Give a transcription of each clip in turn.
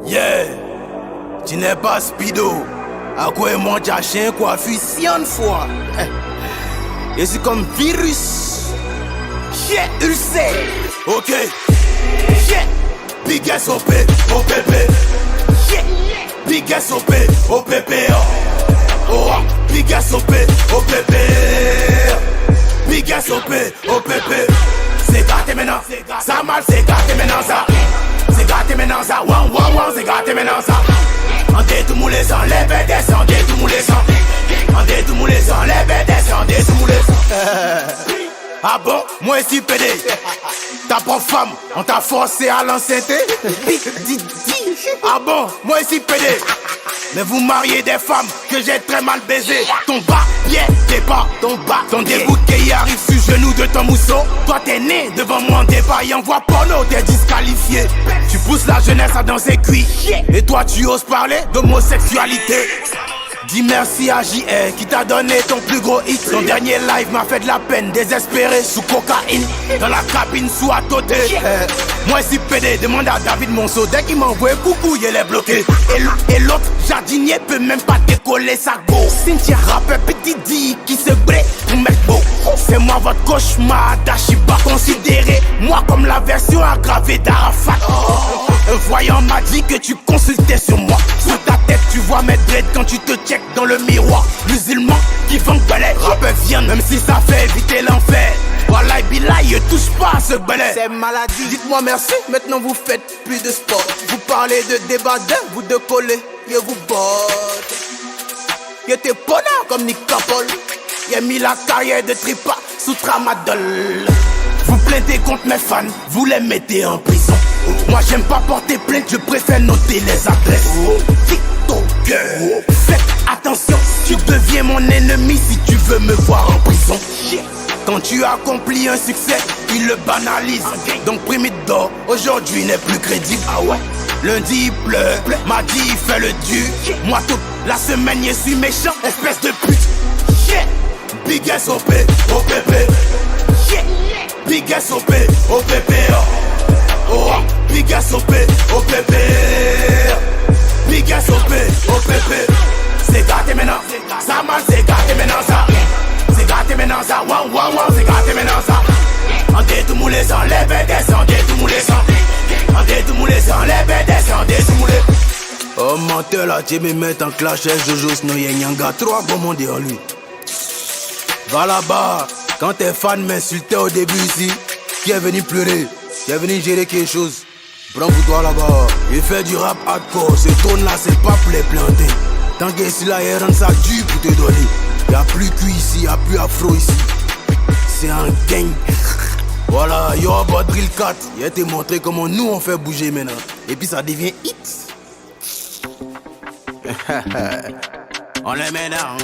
Yeah, tu n'es pas Speedo. À quoi est mon chien coiffé 100 fois. Et c'est comme virus. Yeah, ulcère. Ok. Yeah. Big SOP, OPP. Yeah. Big SOP, OPP. Oh, Big SOP, OPP. Big SOP, OPP. C'est gâté maintenant. Ça mal, c'est gâté maintenant ça. C'est gâté maintenant ça. Wan, wan, wan, c'est gâté maintenant ça. On dit tout moulé sans les BDS, on dit tout moulé sans. On dit tout moulé sans les BDS, on dit tout moulé sans. Ah bon, moi ici PD. Ta propre femme, on t'a forcé à l'enceinte. Ah bon, moi ici PD. Mais vous mariez des femmes que j'ai très mal baisées. Ton bas, yeah, t'es pas ton bas. Ton dégoût qui arrive sur genou de ton mousseau. Toi t'es né devant moi en débat et envoie porno, t'es disqualifié. Tu pousses la jeunesse à danser cuit. Et toi tu oses parler d'homosexualité. Dis merci à JR qui t'a donné ton plus gros hit. Ton dernier live m'a fait de la peine, désespéré sous cocaïne. Dans la cabine sous à côté. Moi ici PD, demande à David Monceau. Dès qu'il m'envoie coucou, il est bloqué. Et l'autre jardinier peut même pas décoller sa go. Cynthia rappeur petit dit qui se brûle pour mettre beau. C'est moi votre cauchemar d'Ashiba. Considérez-moi comme la version aggravée d'Arafat. Un voyant m'a dit que tu consultais sur moi. Sous ta tête tu vois mes dreads quand tu te check dans le miroir. Musulman qui font balai. Rappeur vient même si ça fait éviter l'enfer. Wallah billahi, touche pas à ce balai. C'est maladie. Dites-moi merci, maintenant vous faites plus de sport. Vous parlez de débat d'un, vous de coller. Yo vous botte. Yo t'es pona comme Nick Capol. Y'a mis la carrière de Tripa sous tramadol. Vous plaintez contre mes fans, vous les mettez en prison. Moi j'aime pas porter plainte, je préfère noter les adresses. TikToker, faites attention, tu deviens mon ennemi si tu veux me voir en prison. Quand tu accomplis un succès, il le banalise. Donc Primite d'or, aujourd'hui n'est plus crédible. Ah ouais. Lundi il pleure, mardi il fait le dur. Moi toute la semaine je suis méchant, espèce de pute. Yeah. Big SOP, OPP. Yeah. Big SOP, OPP. Oh, Big SOP, OPP. Big SOP, OPP. C'est gâté maintenant. Ça mal, c'est gâté maintenant ça. C'est gâté maintenant ça. Wan, wan, wan, c'est gâté maintenant ça. On dit tout moulé sans les BDS, on dit tout moulé sans. On dit tout moulé sans les BDS, on dit tout moulé. Oh menteur là, tu me mets en clash avec Jojo Snowy Nyanga. 3 commandés en lui. Va là-bas, quand tes fans m'insultaient au début ici, qui est venu pleurer, qui est venu gérer quelque chose. Prends pour toi là-bas, il fait du rap hardcore, ce trône là c'est pas pour les planter. Tant que ici là, il rend ça dur pour te donner. Y'a plus cuit ici, y'a plus afro ici. C'est un gang. Voilà, yo about Drill 4, il a été montré comment nous on fait bouger maintenant. Et puis ça devient hit. On les met dans.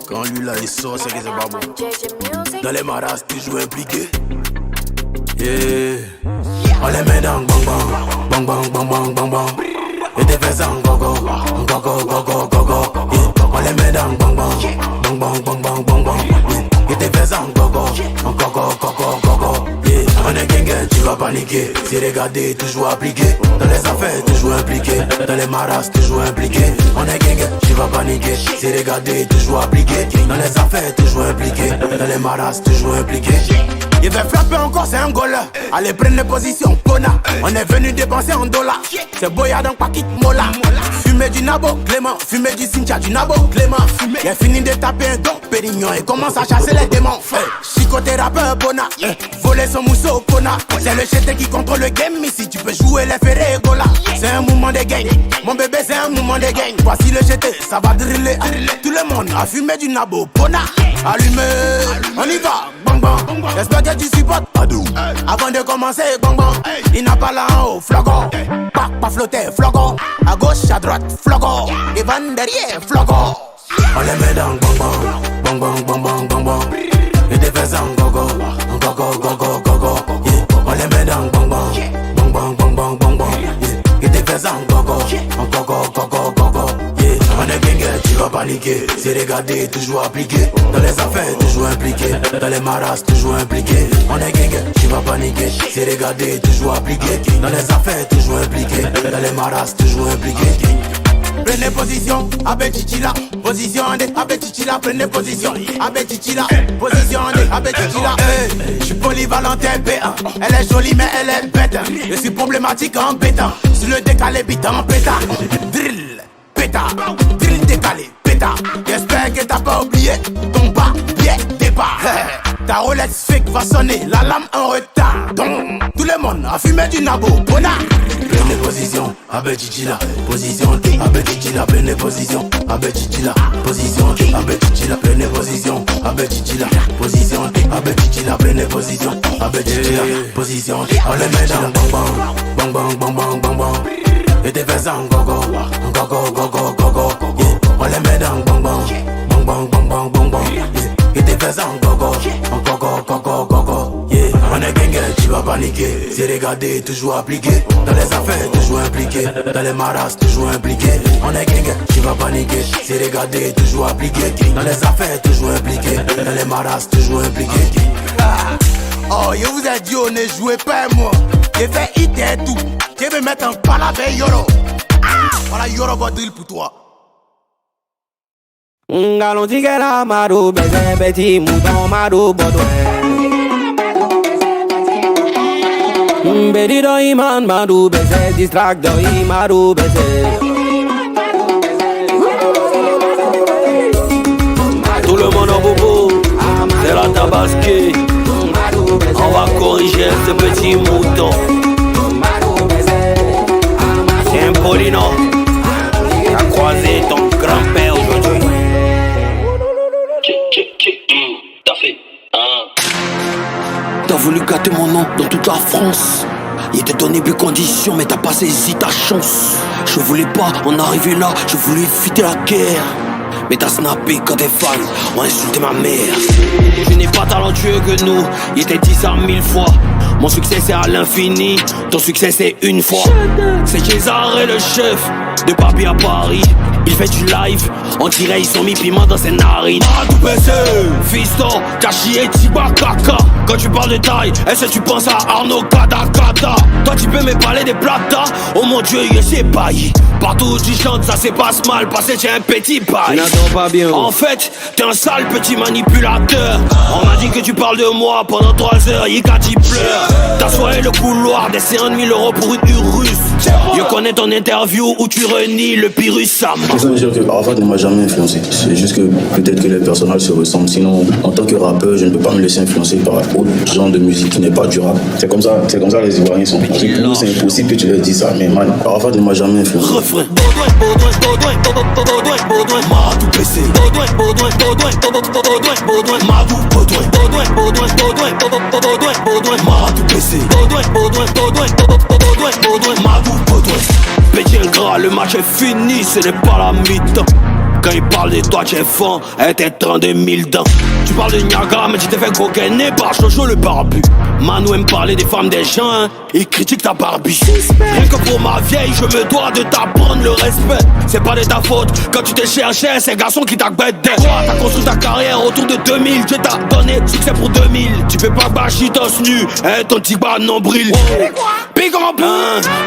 Quand lui là il sort, c'est que c'est pas bon. Dans les maras, toujours impliqué. Yeah. On les met dans bang bang, bang bang bang bang bang bang. Et t'es fait ça en gogo, gogo gogo gogo. On les met dans bang bang, bang bang bang bang bang bang. Et t'es fait ça en gogo, gogo gogo gogo. On est gang, tu vas paniquer. Si regarder, toujours appliqué. Dans les affaires, toujours impliqué. Dans les maras, toujours impliqué. On est gang, tu vas paniquer. Si regarder, toujours appliqué. Dans les affaires, toujours impliqué. Dans les maras, toujours impliqué. Il va frapper encore, c'est un goal. Allez, prendre les positions, Kona. On est venu dépenser en dollars. C'est Boya dans Paquit Mola. Fumer du Nabo, Clément. Fumer du Cynthia, du Nabo, Clément. Il a fini de taper un don Pérignon et commence à chasser les démons. Chicoté rappeur, Bona. Voler son mousseau, Kona. C'est le GT qui contrôle le game. Ici, tu peux jouer les ferrés et Gola. C'est un mouvement de gang. Mon bébé, c'est un mouvement de gang. Voici le GT, ça va driller. Tout le monde a fumé du Nabo, Bona. Allumé, on y va. J'espère que tu supportes Adou. Avant de commencer, bang bang. Il n'a pas là en haut, flogon. Pas flotter, flogon. À gauche, à droite, flogon. Et van derrière, flogon. On les met dans bang bang, bang bang bang bang bang bang. Et des fesses en gogo, gogo gogo gogo. On les met dans bang bang, bang bang bang bang bang bang. Et des fesses en gogo, gogo gogo gogo. On est gang, tu vas paniquer. c'est regardé, toujours appliqué. Dans les affaires, toujours impliqué. Dans les maras, toujours impliqué. On est gang, tu vas paniquer. C'est regardé, toujours appliqué. Dans les affaires, toujours impliqué. Dans les maras, toujours impliqué. Prenez position, avec Chichila. Position, avec Chichila. Prenez position, avec Chichila. Position, avec Chichila. Je suis polyvalentin B1. Elle est jolie, mais elle est bête. Je suis problématique en bêta. Sur le décalé, bite en péta. Drill, péta. Drill décalé, péta. J'espère que t'as pas oublié ton bas, pied, départ. Ta Rolex fake va sonner, la lame en retard. Donc, tout le monde a fumé du nabo, bona. Prenez position, avec Chichila. Position, avec Chichila. Prenez position, avec Chichila. Position, avec Chichila. Prenez position, avec Chichila. Position, avec Chichila. Prenez position, avec Chichila. Position, on les met dans bang bang, bang bang, bang bang, bang bang. Et t'es faisant gogo, gogo, gogo, gogo. On les met dans bang bang, bang bang, bang bang, bang bang. Et t'es faisant gogo, gogo, gogo, gogo. On est gang, tu vas paniquer. C'est regardé, toujours appliqué. Dans les affaires, toujours impliqué. Dans les maras, toujours impliqué. On est gang, tu vas paniquer. C'est regardé, toujours appliqué. Dans les affaires, toujours impliqué. Dans les maras, toujours impliqué. Oh, je vous ai dit, on ne jouez pas moi. J'ai fait hit et tout. Je vais mettre en palabé Yoro. Voilà Yoro va drill pour toi. Galon tigela maru beze beti mouton maru bodwe. Bedi do iman maru beze distract do imaru beze. Tout le monde en bobo, c'est la tabasquée. On va corriger ce petit mouton. C'est un polino. T'as croisé ton grand-père aujourd'hui. T'as fait T'as voulu gâter mon nom dans toute la France. Il t'a donné plus conditions, mais t'as pas saisi ta chance. Je voulais pas en arriver là, je voulais éviter la guerre. Mais t'as snappé quand tes fans ont insulté ma mère. Je n'ai pas talentueux que nous, il était dit ça 1000 fois. Mon succès c'est à l'infini, ton succès c'est une fois. C'est César et le chef de Papi à Paris. Il fait du live, on dirait ils ont mis piment dans ses narines. Ah tout baissé, fiston, Kachi et Tiba Kaka. Quand tu parles de taille, est-ce que tu penses à Arnaud Kadakata? Toi tu peux me parler des plata, oh mon dieu il s'est bailli. Partout où tu chantes ça se passe mal, parce que tu es un petit bail. Pas bien. En fait, t'es un sale petit manipulateur. On m'a dit que tu parles de moi pendant 3 heures, Yikati pleure. T'as soigné le couloir des 50 000 € pour une russe. Je connais ton interview où tu renies le Pyrrhus Sam. Je veux dire que Arafat ne m'a jamais influencé. C'est juste que peut-être que les personnages se ressemblent. Sinon, en tant que rappeur, je ne peux pas me laisser influencer par autre genre de musique qui n'est pas du rap. C'est comme ça les Ivoiriens sont. Pour eux, c'est impossible que tu leur dises ça. Mais man, Arafat ne m'a jamais influencé. Refrain. Baudouin, m'a tout baissé. Baudouin, m'a tout baissé. M'a tout petit ingrat, le match est fini, ce n'est pas la mi-temps. Quand il parle de toi, tu es fan, elle t'est 32 000 dents. Tu parles de Niagara, mais tu t'es fait coquiner par Jojo le barbu. Manu aime parler des femmes des gens, hein. Il critique ta Barbie. Rien que pour ma vieille, je me dois de t'apprendre le respect. C'est pas de ta faute, quand tu t'es cherché, c'est garçon qui t'a bêté. Toi, t'as construit ta carrière autour de 2000. Dieu t'a donné succès pour 2000. Tu peux pas bâcher ton nu, hein, ton petit bas nombril. Big en bout,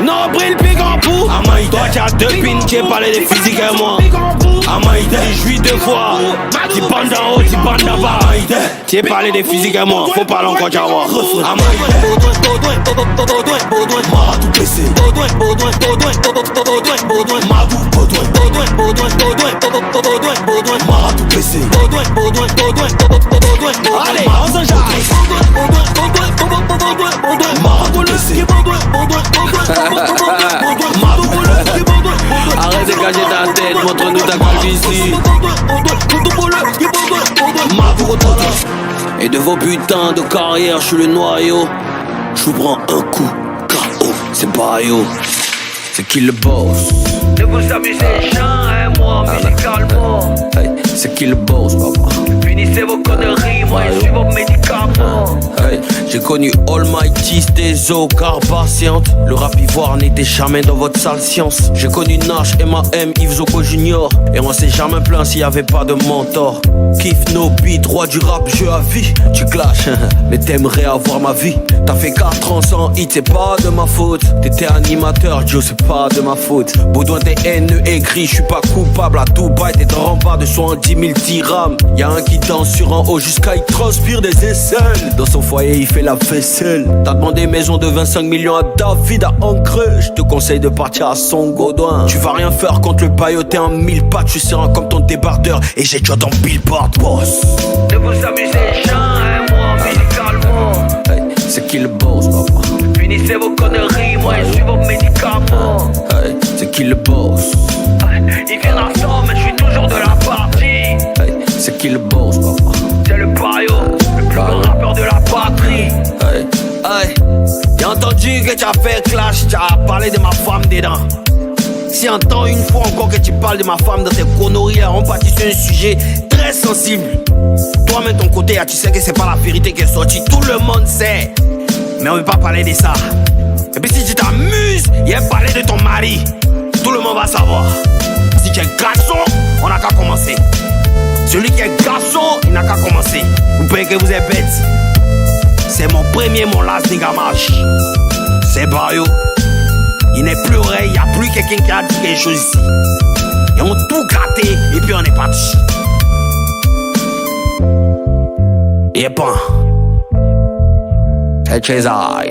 nombril, big en bout. Toi, tu as 2 pins, qui parlé des physiques et moi. Amaïde, je suis 2 fois. Tu bandes d'en haut, tu bandes d'en bas. Tu es parlé des physiques à moi, faut parler encore d'Awa. Amaïde, Baudouin, m'a tout baissé. Baudouin, m'a tout baissé. Allez, on s'enjaille. Arrête de cacher ta tête, montre-nous ta calvitie. Et de vos putains de carrière, je suis le noyau. Je vous prends un coup, KO, c'est Bayo. C'est qui le boss? Ne vous amusez jamais, moi, musicalement. Hey, c'est qui le boss, papa? Finissez vos conneries, moi je suis vos médicaments. Hey, j'ai connu Almighty, Stezo, Carpaciente. Le rap ivoire n'était jamais dans votre sale science. J'ai connu Nash, M.A.M, Yves Zoko Junior. Et on s'est jamais plaint s'il y avait pas de mentor. Kiff no beat, roi du rap, jeu à vie. Tu clashes, mais t'aimerais avoir ma vie. T'as fait 4 ans sans hit, c'est pas de ma faute. T'étais animateur, Joe, c'est pas de ma faute. Baudouin t'es haineux écrit, je suis pas coupable. À Dubaï, t'es dans rempart de 70 000 dirhams. Y'a un qui danse sur un haut jusqu'à il transpire des aisselles. Dans son foyer, il fait la vaisselle. T'as demandé maison de 25 millions à David à Ancreux. Je te conseille de partir à son Gaudouin. Tu vas rien faire contre le baillot, t'es un 1000 pattes. Je suis serein comme ton débardeur et j'ai déjà dans Billboard, boss. Ne vous amusez jamais, moi, musicalement. Hey, c'est qui le boss, papa? Finissez vos conneries, moi je suis vos médicaments. Hey, c'est qui le boss? Il vient d'argent, mais je suis toujours de la partie. Hey, c'est qui le boss, papa? C'est le Bayo, le plus grand rappeur de la patrie. Hey, hey, j'ai entendu que tu as fait clash, tu as parlé de ma femme dedans. Si entends une fois encore que tu parles de ma femme dans tes conneries, on partit sur un sujet très sensible. Toi-même ton côté, tu sais que c'est pas la vérité qui est sortie, tout le monde sait. Mais on veut pas parler de ça. Et puis si tu t'amuses, il a parlé de ton mari. Tout le monde va savoir. Si tu es garçon, on n'a qu'à commencer. Celui qui est garçon, il n'a qu'à commencer. Vous pensez que vous êtes bête? C'est mon premier, mon last nigga marche. C'est Bayo. Il n'est plus vrai, il n'y a plus quelqu'un qui a dit quelque chose ici. Ils ont tout gratté et puis on est parti. Et pas. La César.